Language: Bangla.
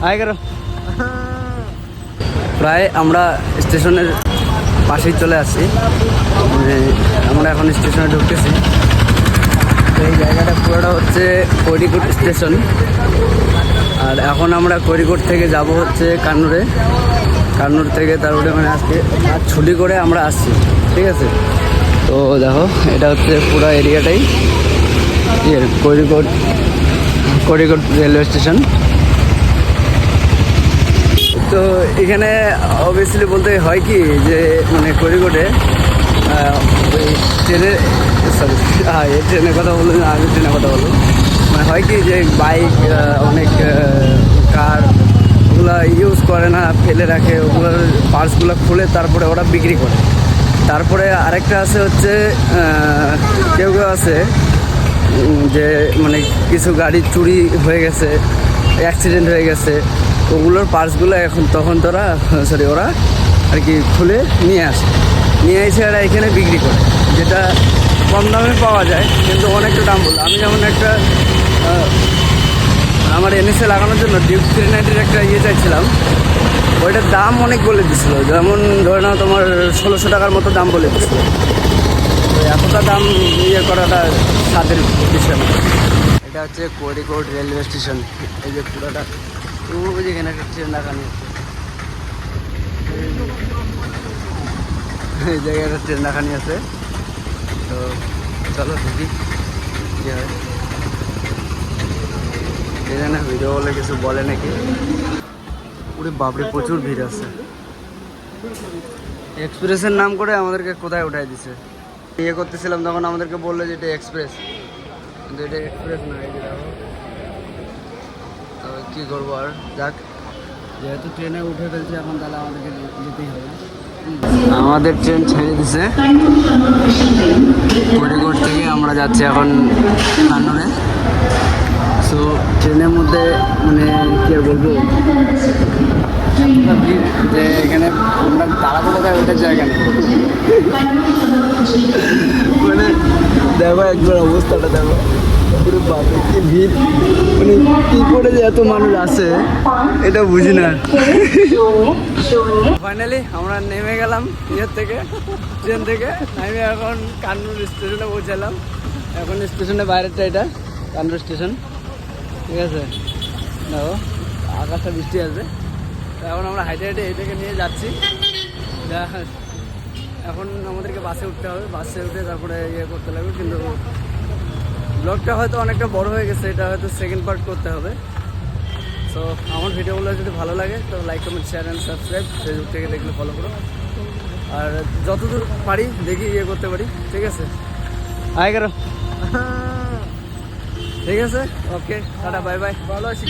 আয় করো। প্রায় আমরা স্টেশনের পাশেই চলে আসছি, আমরা এখন স্টেশনে ঢুকতেছি। এই জায়গাটা পুরোটা হচ্ছে কোরিকোট স্টেশন। আর এখন আমরা কোরিকোট থেকে যাব হচ্ছে কান্নুরে। কান্নুর থেকে তারপরে মানে আজকে ছুটি করে আমরা আসছি, ঠিক আছে। তো দেখো এটা হচ্ছে পুরো এরিয়াটাই কোরিকোট রেলওয়ে স্টেশন। তো এখানে অবভিয়াসলি বলতে হয় কি যে মানে কোরিকোটে ওই ট্রেনের ট্রেনের কথা বলুন, আমি ট্রেনের কথা বলুন, মানে হয় কি যে বাইক অনেক কার ওগুলো ইউজ করে না, ফেলে রাখে, ওগুলোর পার্টসগুলো খুলে তারপরে ওরা বিক্রি করে। তারপরে আরেকটা আছে হচ্ছে কেউ আছে যে মানে কিছু গাড়ি চুরি হয়ে গেছে, অ্যাক্সিডেন্ট হয়ে গেছে, ওগুলোর পার্টসগুলো তখন ওরা আর কি খুলে নিয়ে এসে এরা এখানে বিক্রি করে, যেটা কম দামে পাওয়া যায় কিন্তু অনেকটা দাম বললো। আমি যেমন একটা আমার এনএসএ লাগানোর জন্য ডিউক 390 একটা চাইছিলাম, ওইটার দাম অনেক বলে দিচ্ছিলো, যেমন ধরে নাও তোমার 1600 টাকার মতো দাম বলে দিচ্ছিলো। তো এতটা দাম করাটা সাদের বিষয় না। এটা হচ্ছে কোরিকোট রেলওয়ে স্টেশন। এই যে পুরোটা যেখানে একটা ট্রেন রাখানি, এই জায়গায় একটা ট্রেন রাখানি আছে। তো চলো দেখি কী হয়। এখানে ভিডিও বলে কিছু বলে নাকি। পুরো বাপরে প্রচুর ভিড় আছে। এক্সপ্রেসের নাম করে আমাদেরকে কোথায় উঠাই দিছে। করতেছিলাম তখন আমাদেরকে বললো যে এটা এক্সপ্রেস, কিন্তু এটা এক্সপ্রেস না। এই যে দেখো, তবে কী করবো আর, যাক, যেহেতু ট্রেনে উঠে ফেলছে এখন তাহলে আমাদেরকে যেতেই হবে। আমাদের ট্রেন ছেড়ে দিছে কোরিকোট থেকে, আমরা যাচ্ছি এখন কান্নুরে। সো ট্রেনের মধ্যে মানে কী আর বলবো, যে এখানে আমরা দাঁড়াবো কোথায় ওটার জায়গা নেই। মানে দেখো একবার অবস্থাটা দেখো, পুরো বাপরে কি ভিড়, মানে কী করে যে এত মানুষ আসে এটা বুঝি না। ফাইনালি আমরা নেমে গেলাম ট্রেন থেকে নেমে এখন কান্নুর স্টেশনে পৌঁছালাম। এখন স্টেশনের বাইরেটা এটা কান্নুর স্টেশন, ঠিক আছে। দেখো আকাশটা বৃষ্টি আছে। এখন আমরা হাইটে এটাকে নিয়ে যাচ্ছি। এখন আমাদেরকে বাসে উঠতে হবে, বাসে উঠে তারপরে করতে লাগবে। কিন্তু ব্লগটা হয়তো অনেকটা বড় হয়ে গেছে, এটা হয়তো সেকেন্ড পার্ট করতে হবে। সো আমার ভিডিওগুলো যদি ভালো লাগে তো like, comment, share and subscribe. Facebook থেকে দেখলে ফলো করো, আর যতদূর পারি দেখি করতে পারি, ঠিক আছে। আয় করো। ঠিক আছে, ওকে, টাটা, বাই বাই। ভালো আছি।